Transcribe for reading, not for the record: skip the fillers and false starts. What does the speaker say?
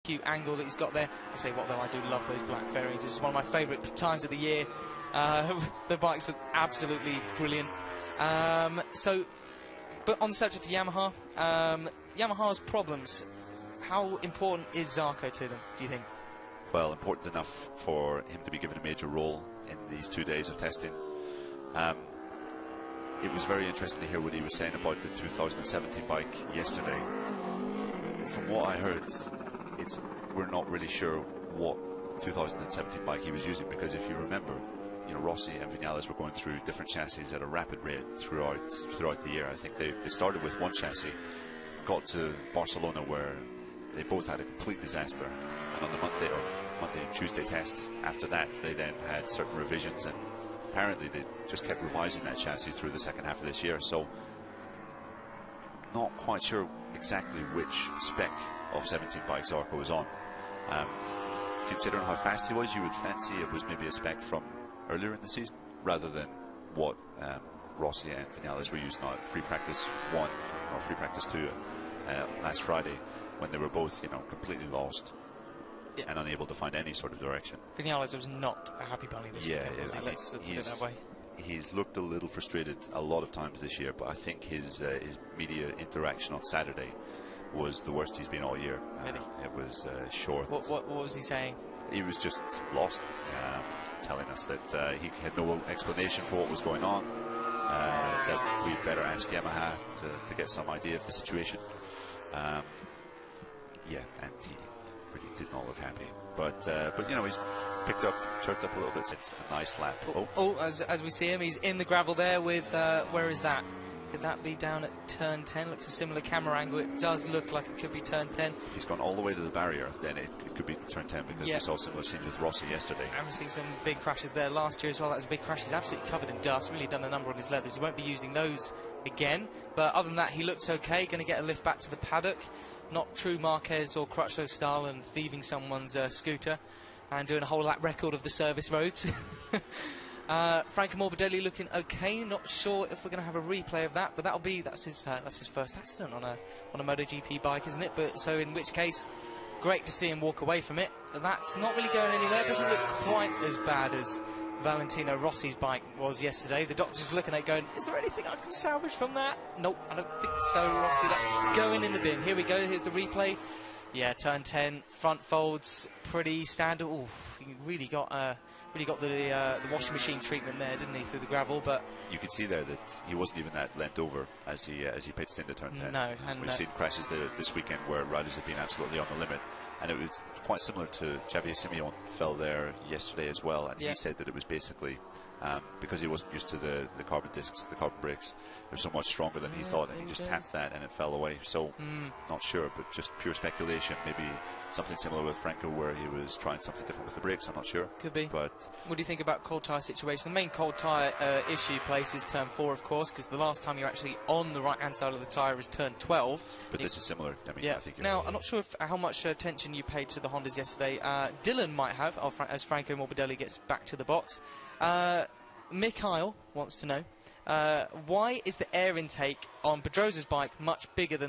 cute angle that he's got there. I'll tell you what though, I do love those black fairings. This is one of my favourite times of the year. The bikes look absolutely brilliant. But on the subject of Yamaha, Yamaha's problems, how important is Zarco to them, do you think? Well, important enough for him to be given a major role in these 2 days of testing. It was very interesting to hear what he was saying about the 2017 bike yesterday. From what I heard, we're not really sure what 2017 bike he was using, because if you remember, Rossi and Vinales were going through different chassis at a rapid rate throughout the year. I think they started with one chassis, got to Barcelona where they both had a complete disaster, and on the Monday and Tuesday test after that, they then had certain revisions, and apparently they just kept revising that chassis through the second half of this year. So not quite sure exactly which spec of 17 bike Zarco was on. Considering how fast he was, you would fancy it was maybe a spec from earlier in the season rather than what Rossi and Vinales were using at Free Practice 1 or Free Practice 2 last Friday, when they were both completely lost and unable to find any sort of direction. Vinales was not a happy bunny this weekend, was he? Let's put it that way. He's looked a little frustrated a lot of times this year, but I think his media interaction on Saturday was the worst he's been all year. Really? It was short. What was he saying? He was just lost, telling us that he had no explanation for what was going on, that we'd better ask Yamaha to get some idea of the situation. And he really did not look happy. But he's chirped up a little bit. It's a nice lap. As we see him, he's in the gravel there with, where is that? Could that be down at turn 10? Looks a similar camera angle. It does look like it could be turn 10. If he's gone all the way to the barrier, then it could be turn 10, because we saw similar scenes with Rossi yesterday. And we've seen some big crashes there last year as well. That was a big crash. He's absolutely covered in dust. Really done a number on his leathers. He won't be using those again. But other than that, he looks okay. Going to get a lift back to the paddock. Not true Marquez or Crutchlow style and thieving someone's scooter and doing a whole lap record of the service roads. Franco Morbidelli looking okay. Not sure if we're going to have a replay of that, but that's his first accident on a MotoGP bike, isn't it? But so in which case, great to see him walk away from it. That's not really going anywhere. It doesn't look quite as bad as Valentino Rossi's bike was yesterday. The doctor's looking at it going, is there anything I can salvage from that? Nope, I don't think so, Rossi. That's going in the bin. Here we go. Here's the replay. Yeah, turn 10, front folds, pretty standard. Ooh, he really got the washing machine treatment there, didn't he, through the gravel? But you could see there that he wasn't even that leant over as he pitched into turn 10. No, and we've seen crashes this weekend where riders have been absolutely on the limit, and it was quite similar to Xavier Simeon fell there yesterday as well, and he said that it was basically because he wasn't used to the carbon discs, the carbon brakes. They're so much stronger than he thought, and he just tapped that and it fell away. So not sure, but just pure speculation. Maybe something similar with Franco, where he was trying something different with the brakes. I'm not sure. Could be. But what do you think about cold tyre situation? The main cold tyre issue place is turn 4, of course, because the last time you're actually on the right hand side of the tyre is turn 12. But this is similar. I mean, yeah. I think Now, I'm not sure how much attention you paid to the Hondas yesterday. Dylan might have, as Franco Morbidelli gets back to the box. Mikhail wants to know, why is the air intake on Pedrosa's bike much bigger than